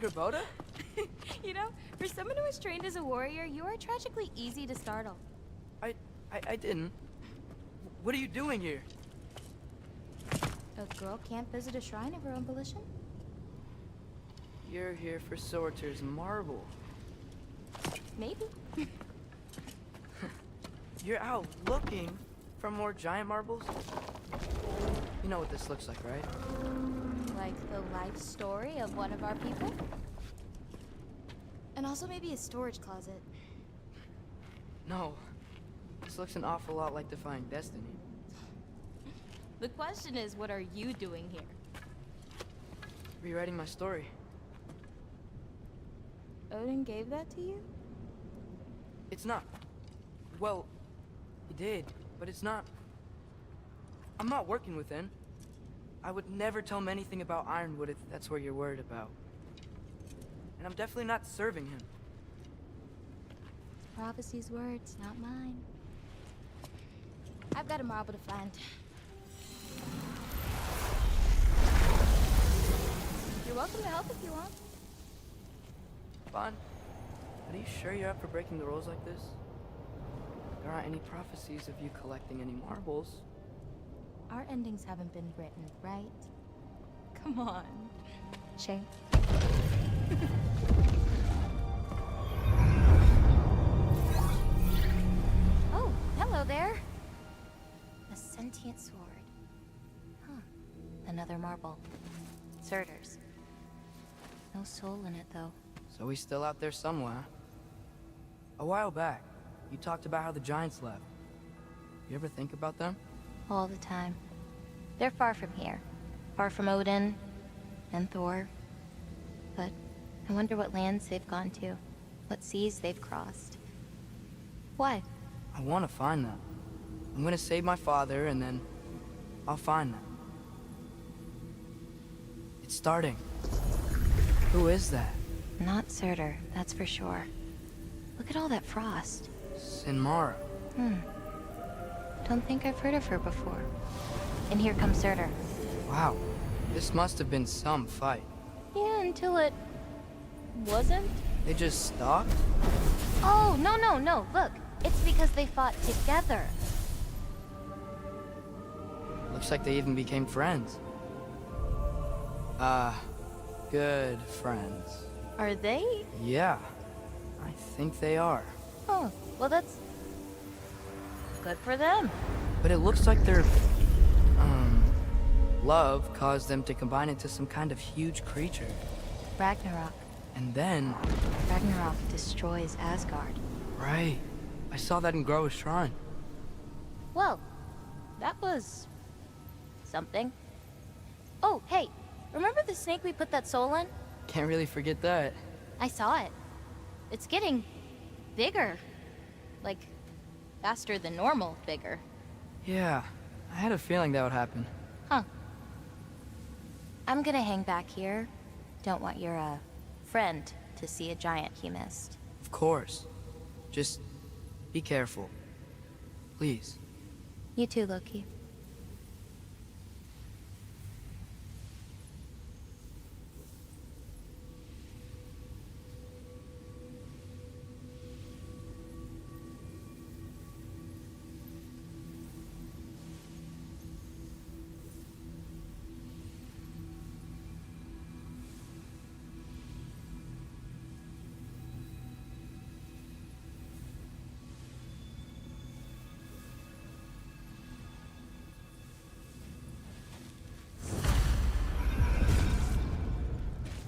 Gerboda? You know, for someone who was trained as a warrior, you are tragically easy to startle. I didn't. What are you doing here? A girl can't visit a shrine of her own volition? You're here for Sorter's marble. Maybe. You're out looking for more giant marbles? You know what this looks like, right? Like the life story of one of our people? And also maybe a storage closet. No. This looks an awful lot like Defying Destiny. The question is, what are you doing here? Rewriting my story. Odin gave that to you? It's not. Well, he did, but it's not. I'm not working with him. I would never tell him anything about Ironwood if that's what you're worried about. And I'm definitely not serving him. Prophecy's words, not mine. I've got a marble to find. You're welcome to help if you want. Bon, are you sure you're up for breaking the rules like this? There aren't any prophecies of you collecting any marbles. Our endings haven't been written, right? Come on. Shane. Oh, hello there. A sentient sword. Huh. Another marble. Surtur's. No soul in it, though. So he's still out there somewhere. A while back, you talked about how the giants left. You ever think about them? All the time. They're far from here. Far from Odin and Thor. But I wonder what lands they've gone to. What seas they've crossed. Why? I want to find them. I'm gonna save my father, and then I'll find them. It's starting. Who is that? Not Surtur, that's for sure. Look at all that frost. Sinmara. Don't think I've heard of her before. And here comes Surtur. Wow. This must have been some fight. Yeah, until it... wasn't? They just stopped? Oh, no. Look, it's because they fought together. Looks like they even became friends. Good friends. Are they? Yeah, I think they are. Oh, well that's... good for them. But it looks like their, love caused them to combine into some kind of huge creature. Ragnarok. And then... Ragnarok destroys Asgard. Right. I saw that in Groa's shrine. Well, that was... something. Oh, hey, remember the snake we put that soul in? Can't really forget that. I saw it. It's getting... bigger. Like, faster than normal bigger. Yeah, I had a feeling that would happen. Huh. I'm gonna hang back here. Don't want your, friend to see a giant he missed. Of course. Just be careful. Please. You too, Loki.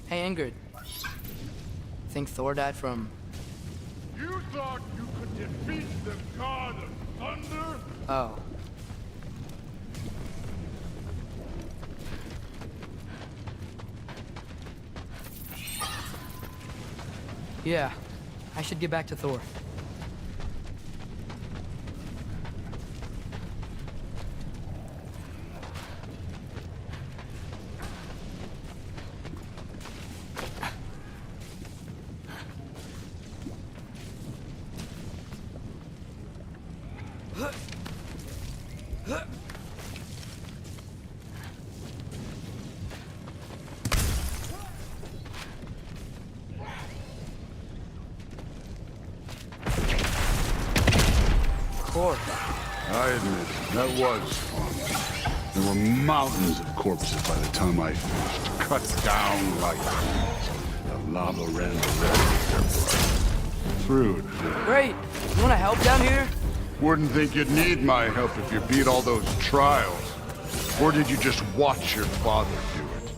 Hey, Ingrid. Think Thor died from... You thought you could defeat the god of thunder? Oh. Yeah, I should get back to Thor. That was fun. There were mountains of corpses by the time I finished, cut down like trees. The lava ran the red with their blood. Through it. Great. You want to help down here? Wouldn't think you'd need my help if you beat all those trials. Or did you just watch your father do it?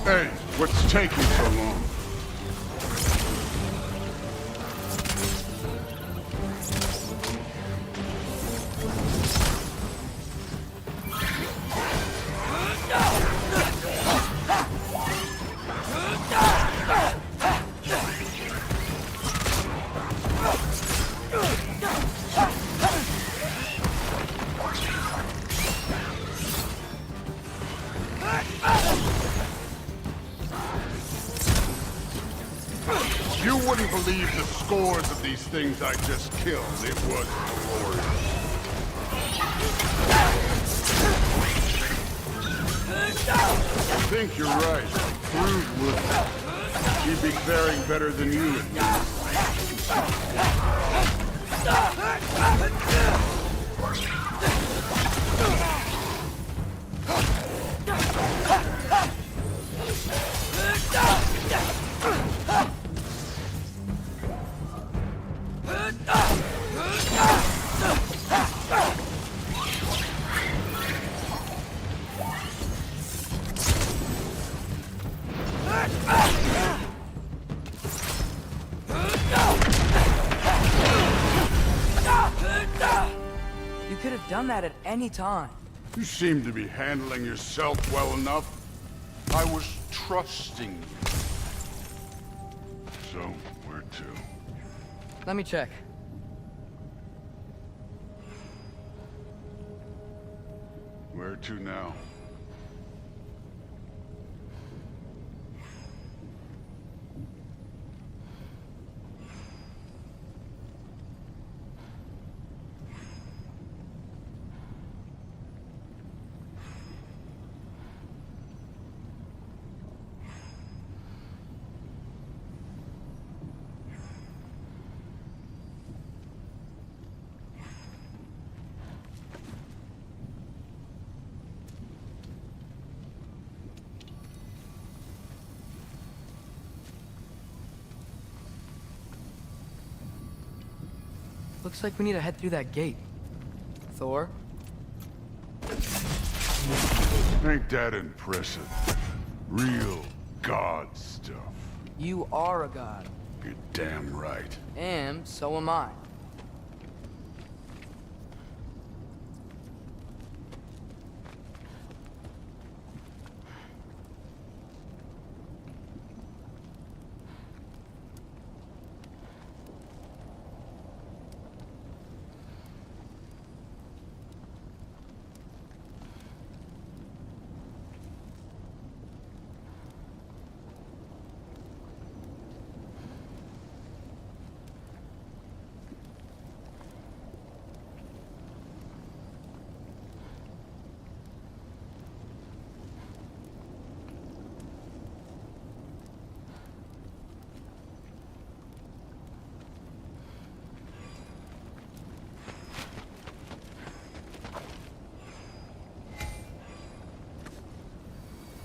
Hey, what's taking so long? You wouldn't believe the scores of these things I just killed. It was glorious. I think you're right. Brood would. She'd be faring better than you would be. You could have done that at any time. You seem to be handling yourself well enough. I was trusting you. So, where to? Let me check. Where to now? Looks like we need to head through that gate. Thor? Ain't that impressive? Real god stuff. You are a god. You're damn right. And so am I.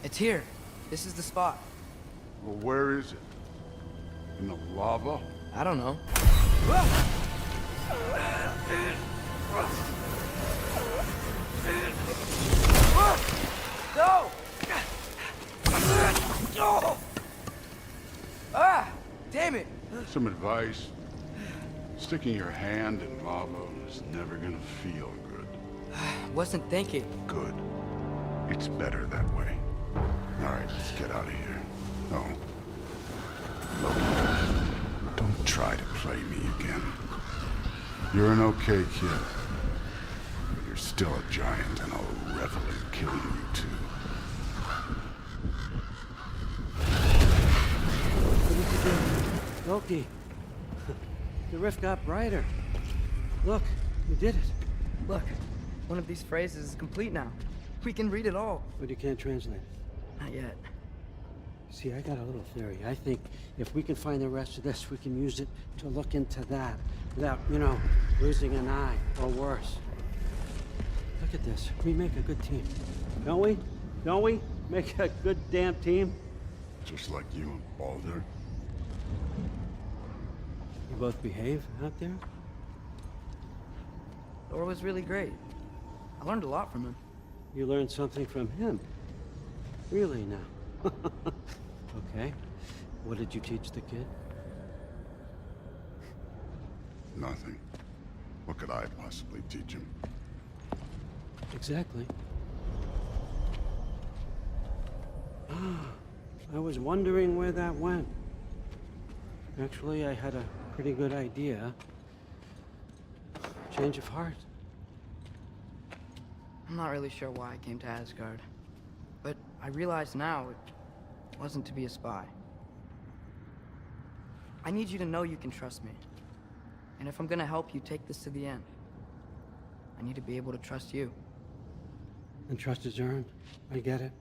It's here. This is the spot. Well, where is it? In the lava? I don't know. No! Ah! Damn it! Some advice. Sticking your hand in lava is never gonna feel good. Wasn't thinking. Good. It's better that way. Alright, let's get out of here. Oh. Look, don't try to play me again. You're an okay kid. But you're still a giant, and I'll revel in killing you too. What did you do? Loki. The rift got brighter. Look, we did it. Look, one of these phrases is complete now. We can read it all. But you can't translate it. Not yet. See, I got a little theory. I think if we can find the rest of this, we can use it to look into that without, losing an eye, or worse. Look at this. We make a good team. Don't we? Don't we? Make a good damn team? Just like you and Baldur. You both behave out there? Thor was really great. I learned a lot from him. You learned something from him? Really now? Okay. What did you teach the kid? Nothing. What could I possibly teach him? Exactly. I was wondering where that went. Actually, I had a pretty good idea. Change of heart. I'm not really sure why I came to Asgard. But I realize now it wasn't to be a spy. I need you to know you can trust me. And if I'm gonna help you take this to the end, I need to be able to trust you. And trust is earned. I get it.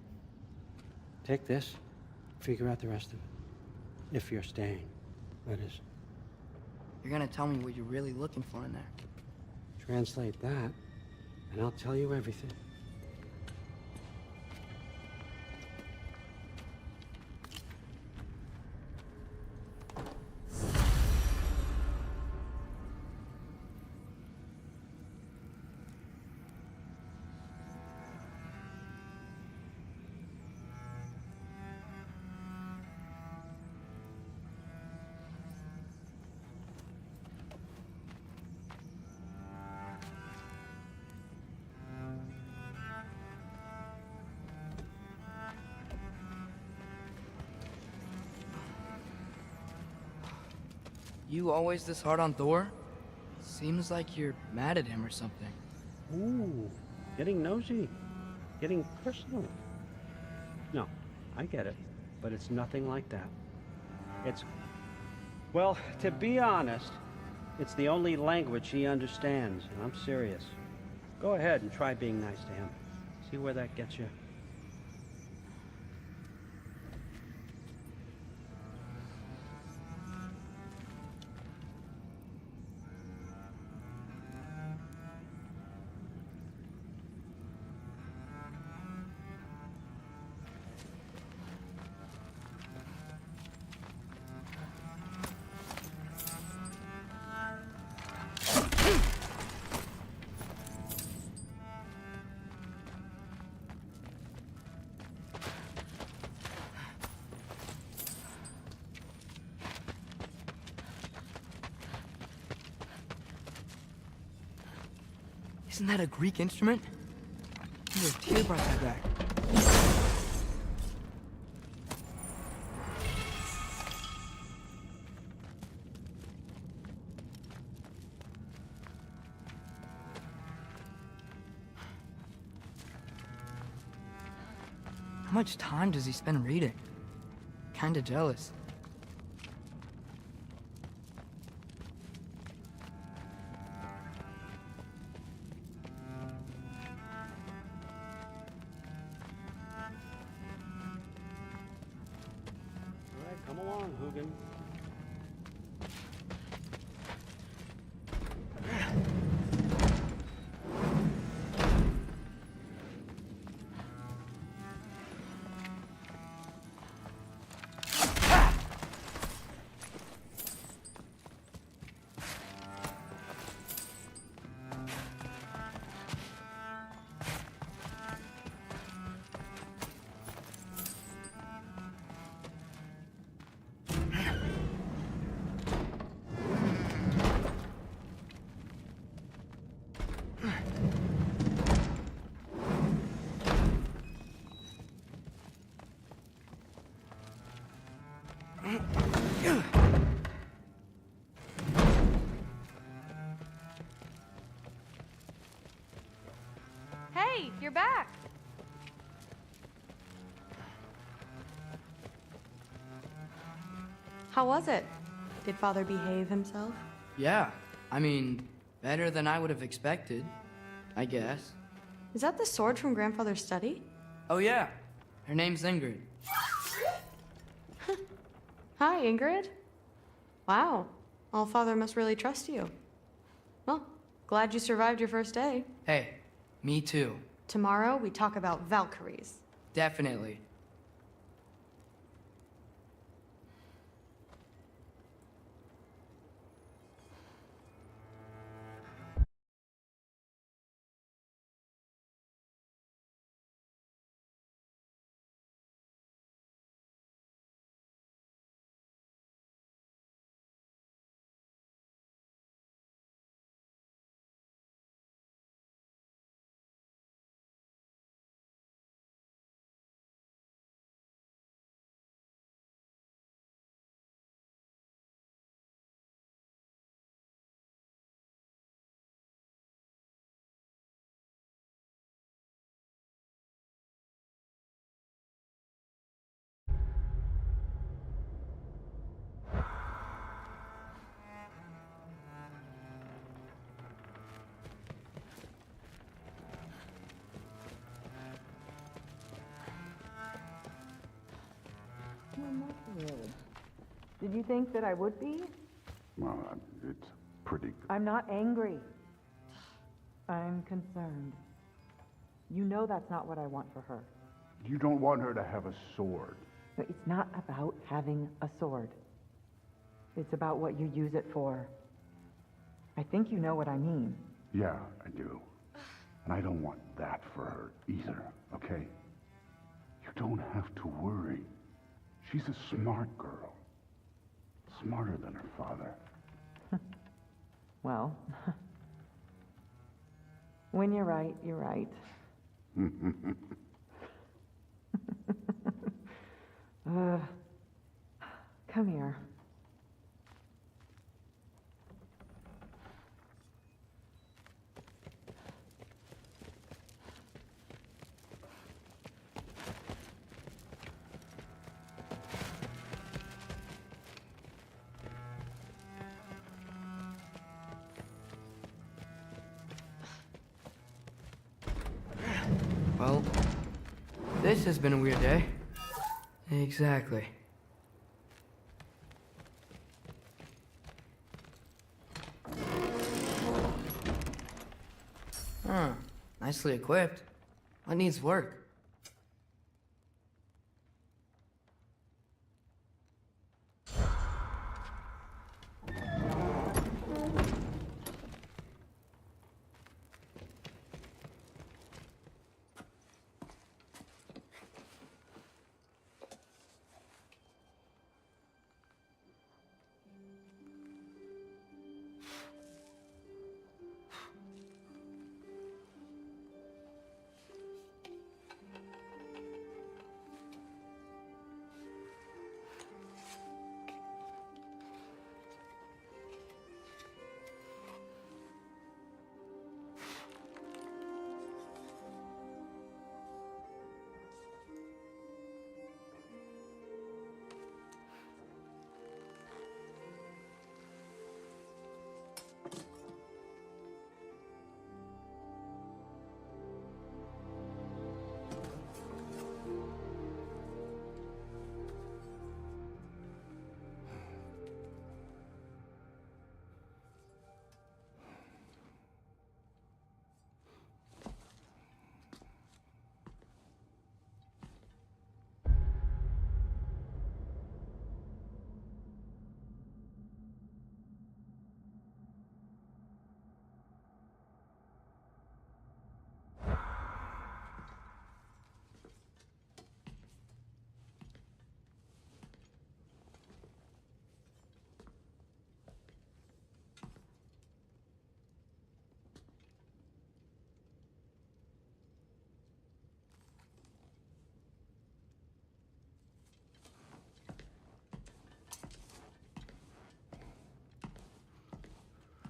Take this, figure out the rest of it. If you're staying, that is. You're gonna tell me what you're really looking for in there. Translate that, and I'll tell you everything. You always this hard on Thor? Seems like you're mad at him or something. Ooh, getting nosy. Getting personal. No, I get it. But it's nothing like that. It's... Well, to be honest, it's the only language he understands, and I'm serious. Go ahead and try being nice to him. See where that gets you. Isn't that a Greek instrument? Your tear brought that back. How much time does he spend reading? Kinda jealous. Come along, Hugin. Hey, you're back. How was it? Did Father behave himself? Yeah, I mean, better than I would have expected, I guess. Is that the sword from Grandfather's study? Oh yeah, her name's Ingrid. Hi, Ingrid. Wow, All Father must really trust you. Well, glad you survived your first day. Hey, me too. Tomorrow, we talk about Valkyries. Definitely. Did you think that I would be? Well, it's pretty good. I'm not angry. I'm concerned. You know that's not what I want for her. You don't want her to have a sword. But it's not about having a sword. It's about what you use it for. I think you know what I mean. Yeah, I do. And I don't want that for her either, okay? You don't have to worry. She's a smart girl. Smarter than her father. Well, when you're right, you're right. Come here. Well, this has been a weird day. Exactly. Huh. Nicely equipped. What needs work?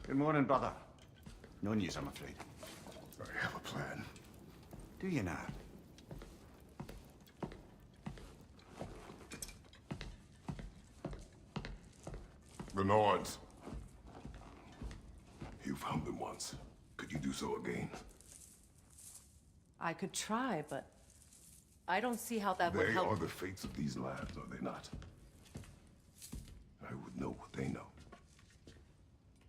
Good morning, brother. No news, I'm afraid. I have a plan. Do you now? The Nords. You found them once. Could you do so again? I could try, but I don't see how that would They help. are the fates of these lands, are they not? I would know what they know.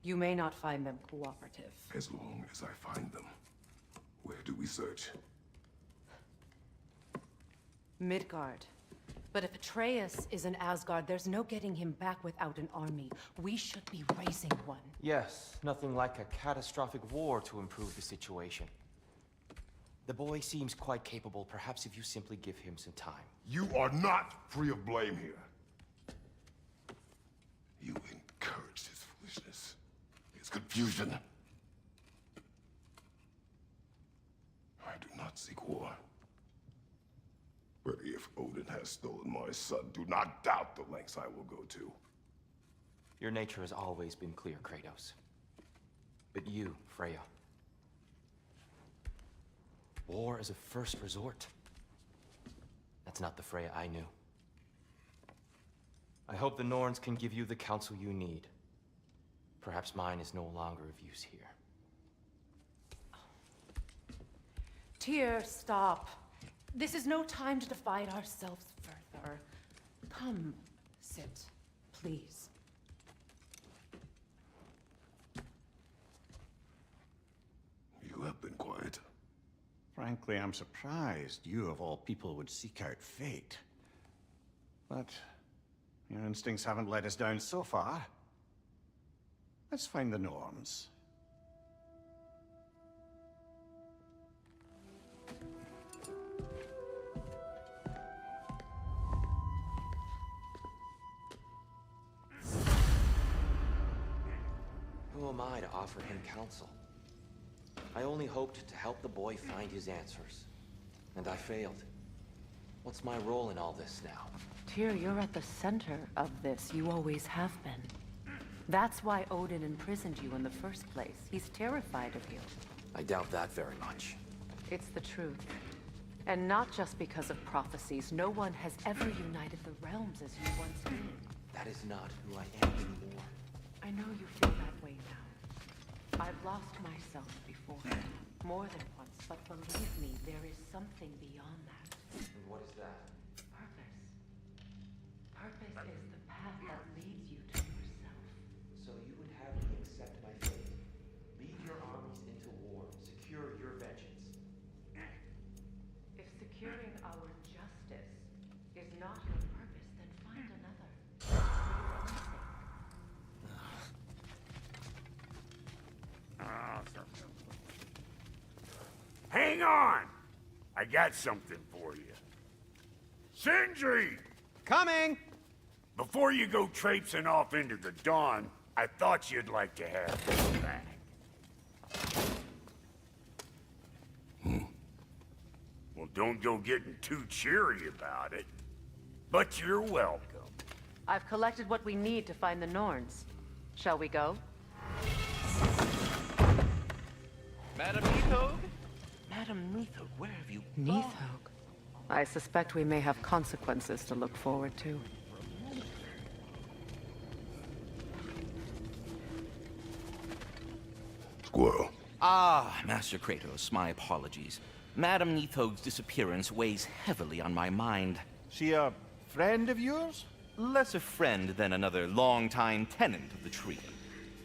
You may not find them cooperative. As long as I find them. Where do we search? Midgard. But if Atreus is in Asgard, there's no getting him back without an army. We should be raising one. Yes, nothing like a catastrophic war to improve the situation. The boy seems quite capable, perhaps if you simply give him some time. You are not free of blame here. You encouraged his foolishness, his confusion. I do not seek war. But if Odin has stolen my son, do not doubt the lengths I will go to. Your nature has always been clear, Kratos. But you, Freya. War is a first resort. That's not the Freya I knew. I hope the Norns can give you the counsel you need. Perhaps mine is no longer of use here. Tyr, stop. This is no time to divide ourselves further. Come, sit, please. You have been quiet. Frankly, I'm surprised you of all people would seek out fate. But your instincts haven't let us down so far. Let's find the Norns. Who am I to offer him counsel? I only hoped to help the boy find his answers. And I failed. What's my role in all this now? Tyr, you're at the center of this. You always have been. That's why Odin imprisoned you in the first place. He's terrified of you. I doubt that very much. It's the truth. And not just because of prophecies. No one has ever united the realms as you once did. That is not who I am anymore. I know you feel that way now. I've lost myself before, more than once, but believe me, there is something beyond that. And what is that? Purpose. Purpose is the path that leads you to yourself. So you would have me accept my fate, lead your armies into war, secure your vengeance. If securing our justice is not your purpose, then find another. Hang on! I got something for you. Sindri! Coming! Before you go traipsing off into the dawn, I thought you'd like to have this back. Well, don't go getting too cheery about it. But you're welcome. I've collected what we need to find the Norns. Shall we go? Madam Neathog? Madam Neathog, where have you gone? Neathog. I suspect we may have consequences to look forward to. Squirrel. Ah, Master Kratos, my apologies. Madam Neathog's disappearance weighs heavily on my mind. She a friend of yours? Less a friend than another longtime tenant of the tree.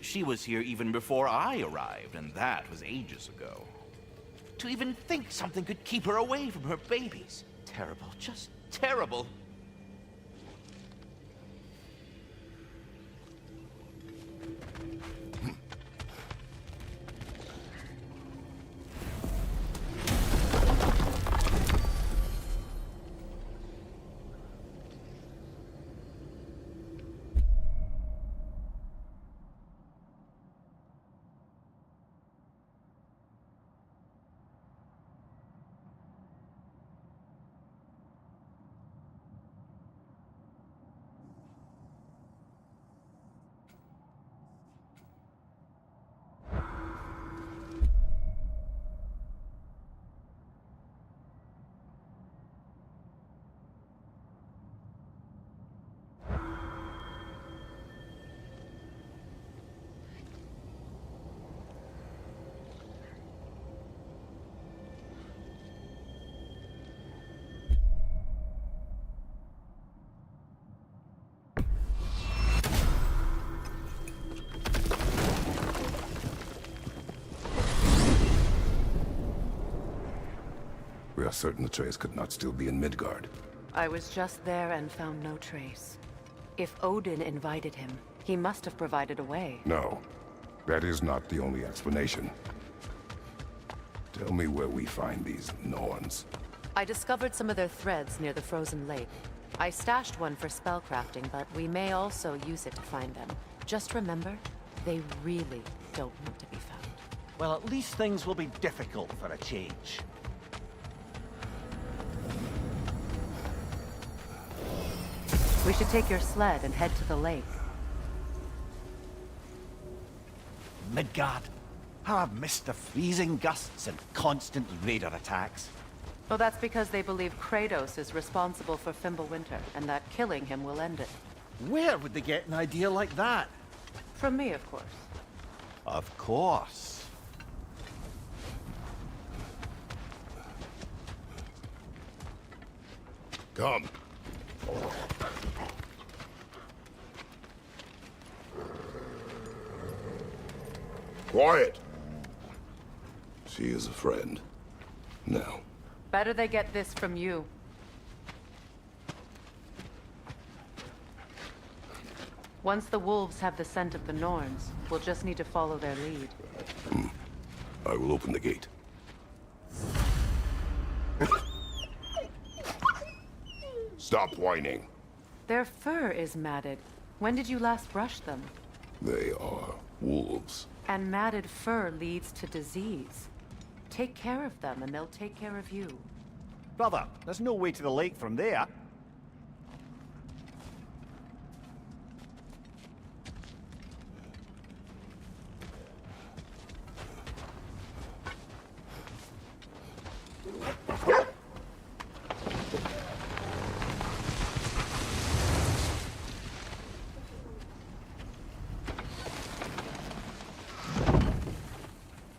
She was here even before I arrived, and that was ages ago. To even think something could keep her away from her babies. Terrible, just terrible. We are certain the trace could not still be in Midgard. I was just there and found no trace. If Odin invited him, he must have provided a way. No, that is not the only explanation. Tell me where we find these Norns. I discovered some of their threads near the frozen lake. I stashed one for spellcrafting, but we may also use it to find them. Just remember, they really don't want to be found. Well, at least things will be difficult for a change. We should take your sled and head to the lake. Midgard. How I've missed the freezing gusts and constant raider attacks. Well, that's because they believe Kratos is responsible for Fimbulwinter, and that killing him will end it. Where would they get an idea like that? From me, of course. Of course. Come. Quiet. She is a friend. Now. Better they get this from you. Once the wolves have the scent of the Norns, we'll just need to follow their lead. I will open the gate. Stop whining. Their fur is matted. When did you last brush them? They are wolves. And matted fur leads to disease. Take care of them, and they'll take care of you. Brother, there's no way to the lake from there.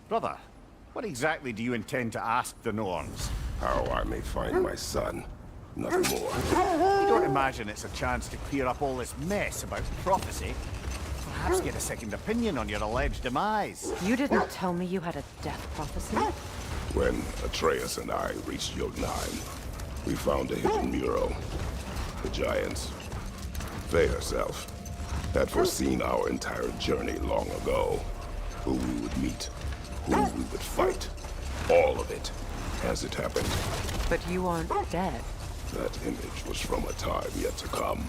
Brother, what exactly do you intend to ask the Norns? How I may find my son. Nothing more. You don't imagine it's a chance to clear up all this mess about prophecy? Perhaps get a second opinion on your alleged demise. You didn't tell me you had a death prophecy? When Atreus and I reached Jotunheim, we found a hidden mural. The giants, they herself, had foreseen our entire journey long ago. Who we would meet, who we would fight. All of it, as it happened. But you aren't dead. That image was from a time yet to come.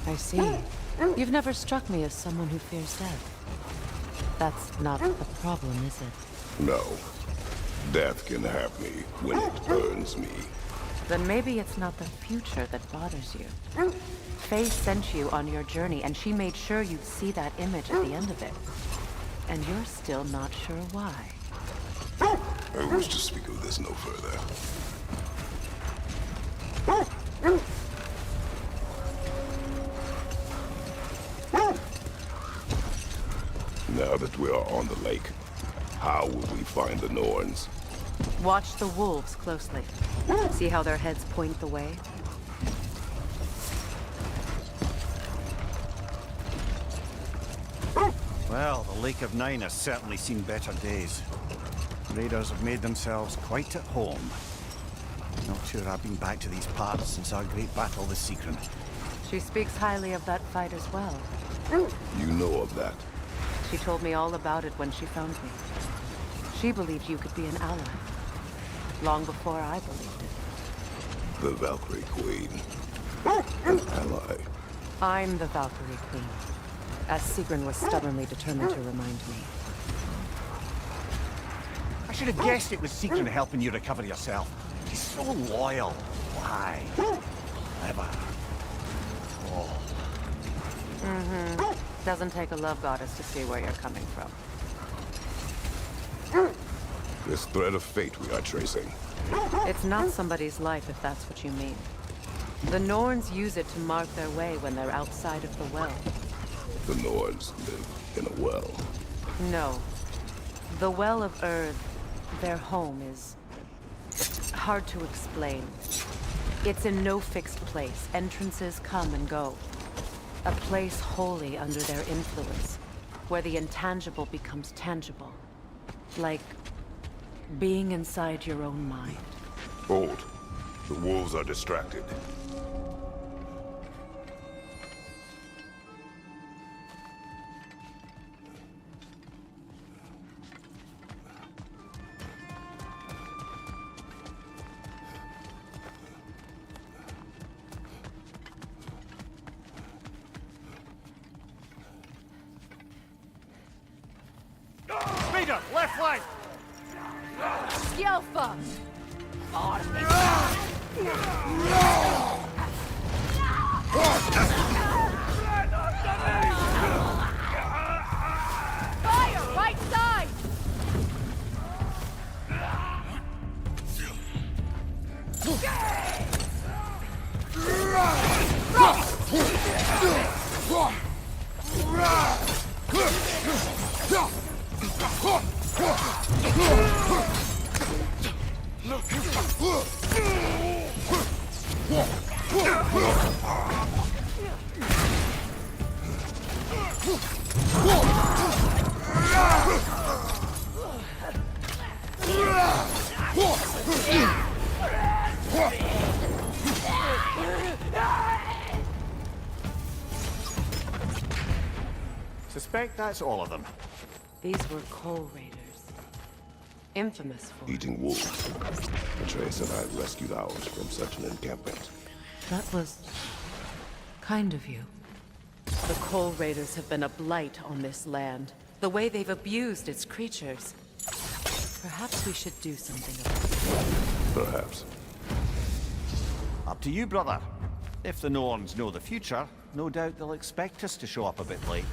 I see. You've never struck me as someone who fears death. That's not the problem, is it? No. Death can have me when it burns me. Then maybe it's not the future that bothers you. Faye sent you on your journey, and she made sure you'd see that image at the end of it. And you're still not sure why. I wish to speak of this no further. Now that we are on the lake, how will we find the Norns? Watch the wolves closely. See how their heads point the way? Well, the Lake of Nine has certainly seen better days. Raiders have made themselves quite at home. Not sure I've been back to these parts since our great battle with Sigrun. She speaks highly of that fight as well. You know of that? She told me all about it when she found me. She believed you could be an ally. Long before I believed it. The Valkyrie Queen. An ally. I'm the Valkyrie Queen, as Sigrun was stubbornly determined to remind me. I should have guessed it was Sigrun helping you recover yourself. She's so loyal. Why? Clever. Oh. Doesn't take a love goddess to see where you're coming from. This thread of fate we are tracing. It's not somebody's life, if that's what you mean. The Norns use it to mark their way when they're outside of the well. The Norns live in a well. No. The Well of Earth, their home, is hard to explain. It's in no fixed place. Entrances come and go. A place wholly under their influence, where the intangible becomes tangible. Like being inside your own mind. Hold. The wolves are distracted. Speeder, left flank! Skjelfa! Fire! Right side! Suspect that's all of them. These were Coal Raiders. Infamous for... Eating wolves. Atreus and I rescued ours from such an encampment. That was... kind of you. The Coal Raiders have been a blight on this land. The way they've abused its creatures. Perhaps we should do something about it. Perhaps. Up to you, brother. If the Norns know the future, no doubt they'll expect us to show up a bit late.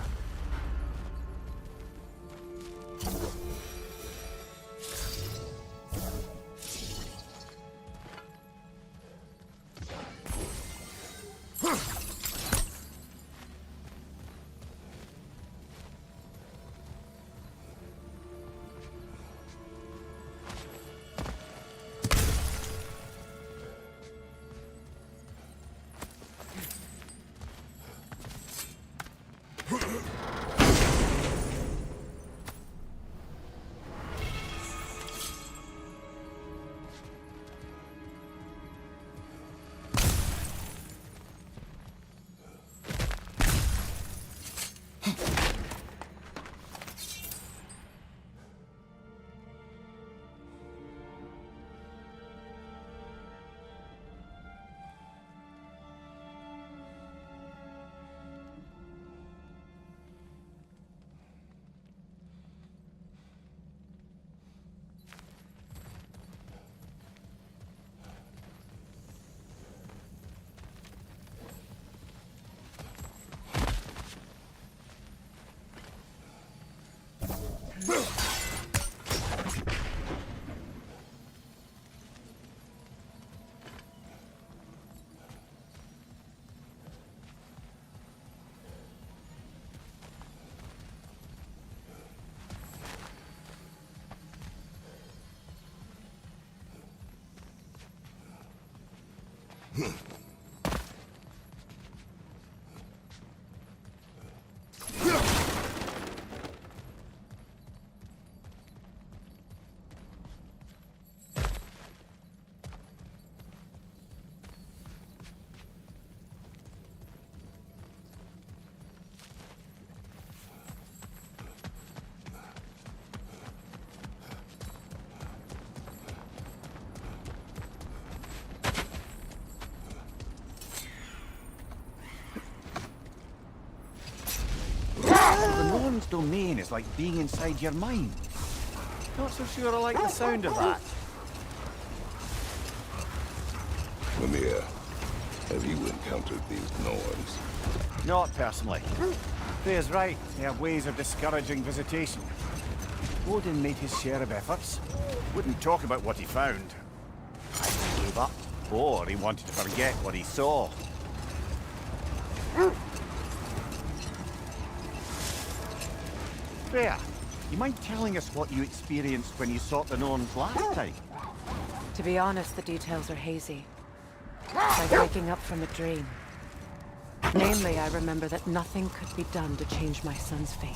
The Norn's domain is like being inside your mind. Not so sure I like the sound of that. Mimir, have you encountered these Norns? Not personally. Freya's right. They have ways of discouraging visitation. Odin made his share of efforts. Wouldn't talk about what he found. Either gave up, or he wanted to forget what he saw. Freya, you mind telling us what you experienced when you sought the Norns last time? To be honest, the details are hazy. Like waking up from a dream. Mainly, I remember that nothing could be done to change my son's fate,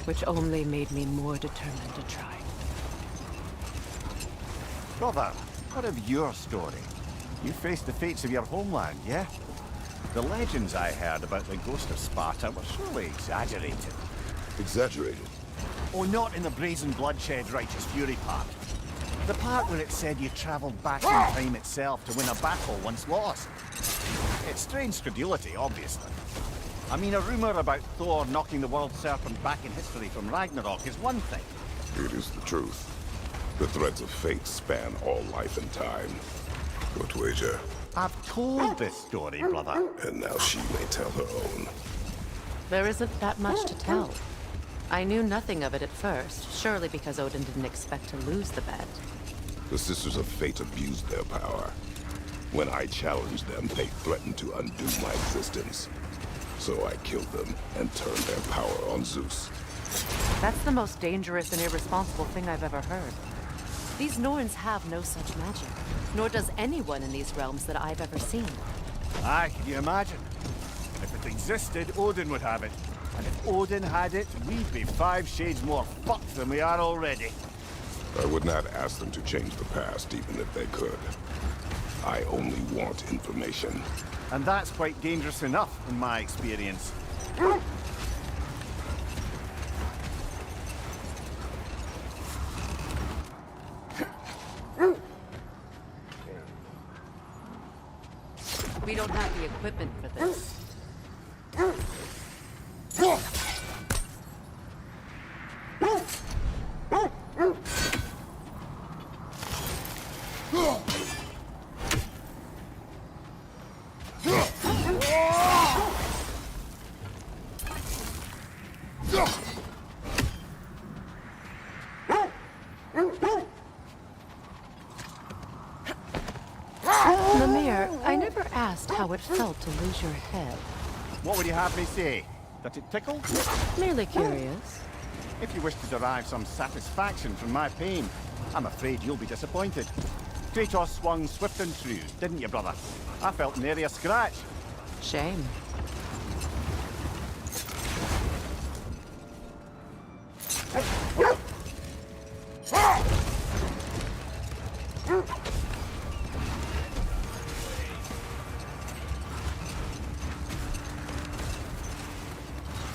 which only made me more determined to try. Brother, What of your story? You faced the fates of your homeland, yeah? The legends I heard about the ghost of Sparta were surely exaggerated. Exaggerated? Oh, not in the brazen bloodshed righteous fury part. The part where it said you travelled back in time itself to win a battle once lost. It's strange credulity, obviously. I mean, a rumour about Thor knocking the world serpent back in history from Ragnarok is one thing. It is the truth. The threads of fate span all life and time. What wager? I've told this story, brother. And now she may tell her own. There isn't that much to tell. I knew nothing of it at first, surely because Odin didn't expect to lose the bet. The Sisters of Fate abused their power. When I challenged them, they threatened to undo my existence. So I killed them and turned their power on Zeus. That's the most dangerous and irresponsible thing I've ever heard. These Norns have no such magic, nor does anyone in these realms that I've ever seen. Aye, can you imagine? If it existed, Odin would have it. And if Odin had it, we'd be 5 shades more fucked than we are already. I would not ask them to change the past, even if they could. I only want information. And that's quite dangerous enough, in my experience. We don't have the equipment for this. Lemire, I never asked how it felt to lose your head. What would you have me say? That it tickled? Merely curious. If you wish to derive some satisfaction from my pain, I'm afraid you'll be disappointed. Kratos swung swift and true, didn't you, brother? I felt nary a scratch. Shame.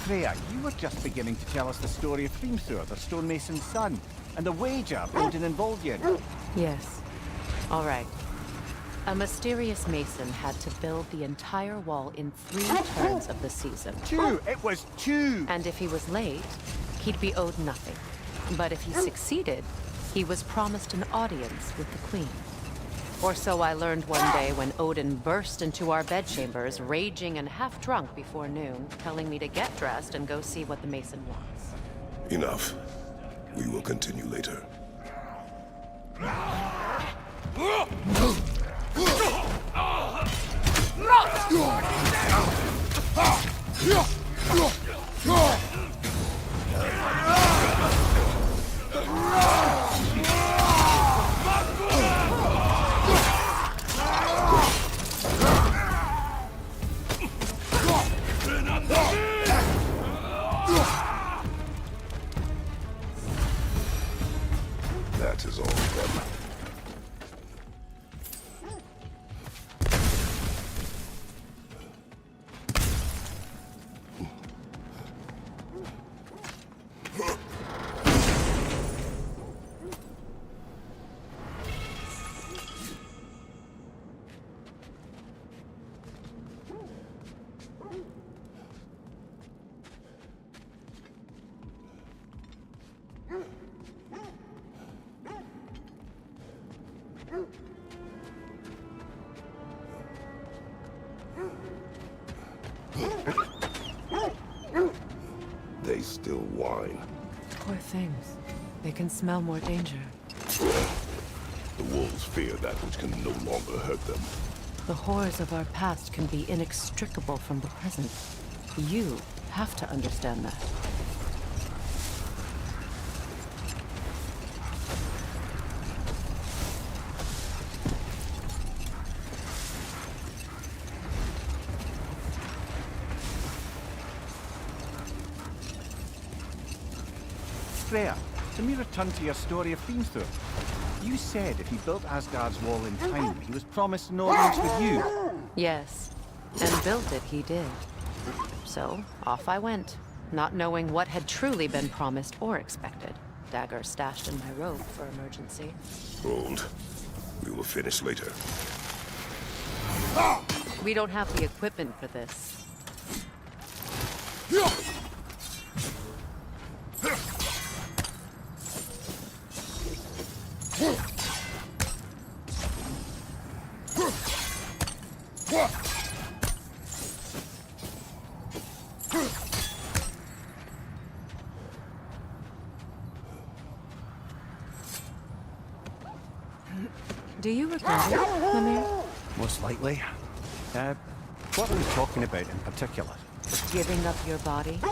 Freya, you were just beginning to tell us the story of Hrimthur, the stonemason's son, and the wager Odin involved you in. Yes. All right. A mysterious mason had to build the entire wall in 3 turns of the season. 2! It was 2! And if he was late, he'd be owed nothing. But if he succeeded, he was promised an audience with the queen. Or so I learned one day when Odin burst into our bedchambers, raging and half drunk before noon, telling me to get dressed and go see what the mason wants. Enough. We will continue later. That is all of them. They still whine. Poor things. They can smell more danger. The wolves fear that which can no longer hurt them. The horrors of our past can be inextricable from the present. You have to understand that. Freya, let me return to your story of Hrimthur. You said if he built Asgard's wall in time, he was promised an audience with you. Yes, and built it he did. So, off I went, not knowing what had truly been promised or expected. Dagger stashed in my robe for emergency. Hold. We will finish later. We don't have the equipment for this. Do you regret it, Mimir? Most likely. What are we talking about in particular? Giving up your body? Do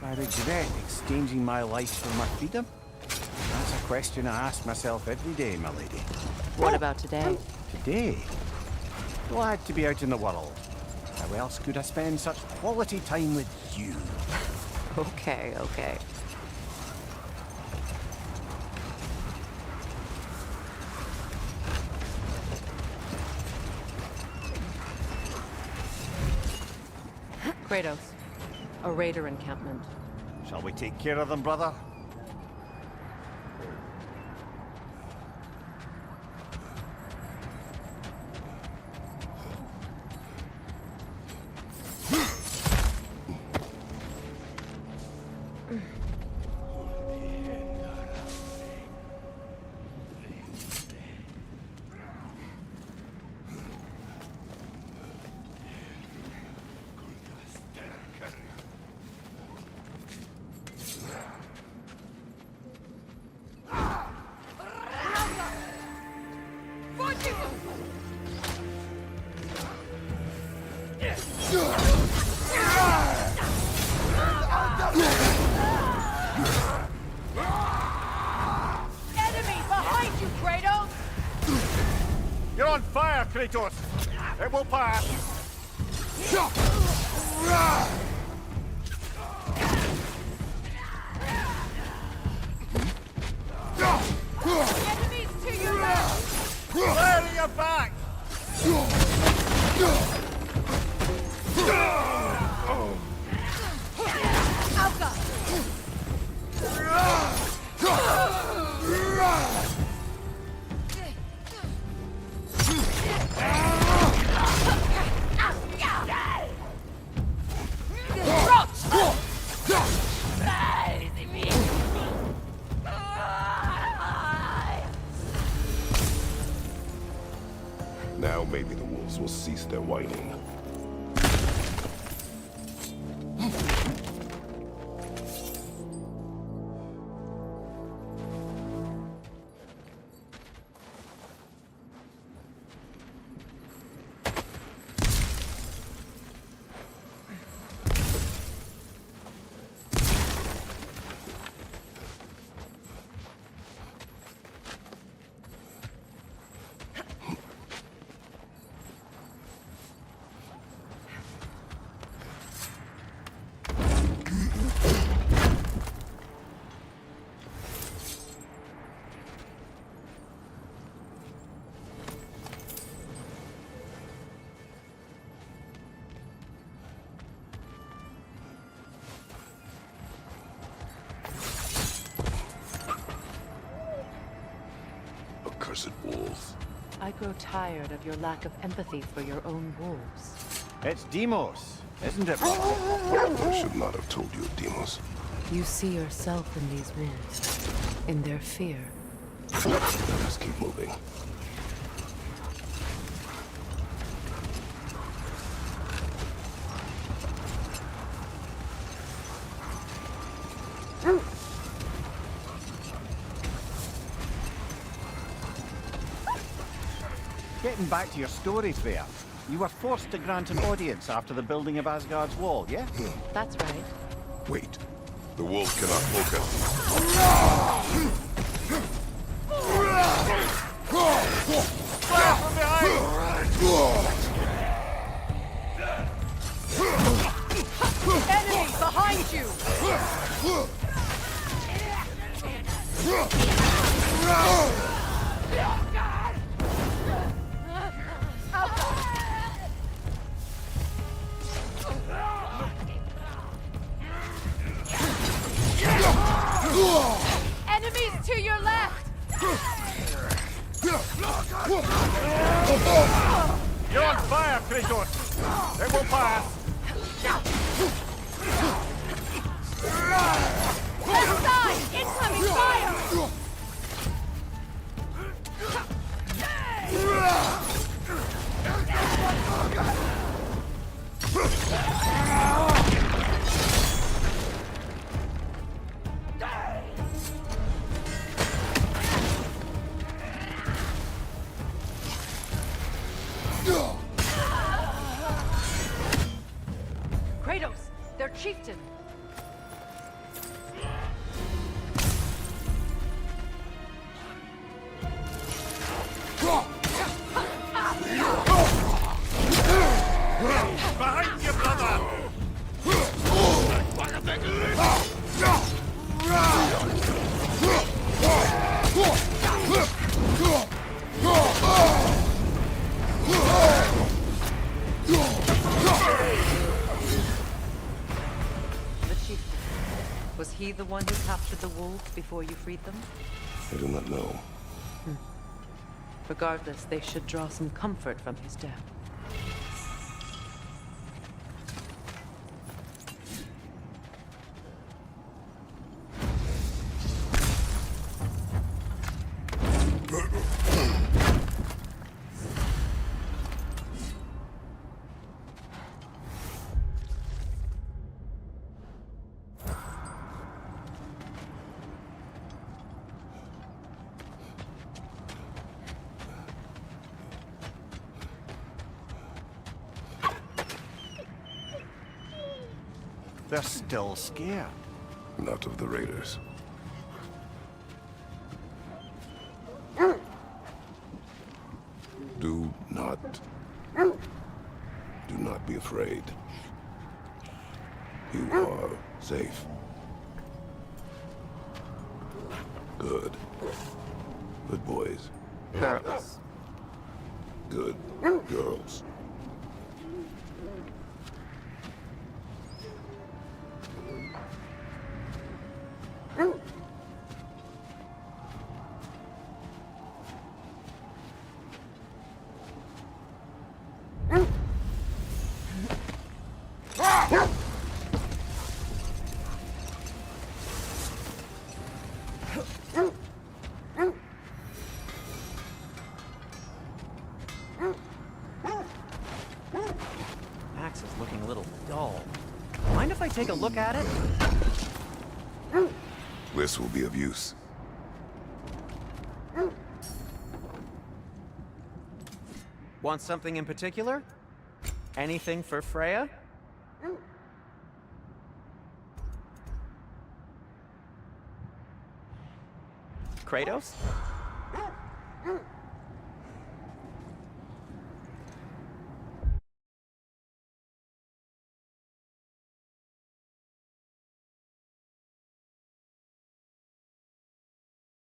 I regret exchanging my life for my freedom? That's a question I ask myself every day, my lady. What about today? Today? Glad to be out in the world. How else could I spend such quality time with you? Okay, okay. Kratos, a raider encampment. Shall we take care of them, brother? You're on fire, Kratos! It will pass! Enemies to your left! Clearing your back! Alka! Now maybe the wolves will cease their whining. Accursed wolves. I grow tired of your lack of empathy for your own wolves. It's Deimos, isn't it? I should not have told you, Deimos. You see yourself in these wolves, in their fear. Let us keep moving. Getting back to your story, Freya. You were forced to grant an audience after the building of Asgard's wall, yeah? That's right. Wait. The wolves cannot focus. Fire from behind! Enemy behind you! You're on fire, Kratos! It will pass! Left side! Incoming fire! Kratos, their chieftain. Behind you, brother! The chieftain. Was he the one who captured the wolves before you freed them? I do not know. Regardless, they should draw some comfort from his death. They're still scared. Not of the raiders. Do not be afraid. You are safe. Good. Good boys. Girls. Good girls. Axe is looking a little dull. Mind if I take a look at it? This will be of use. Want something in particular? Anything for Freya? Kratos?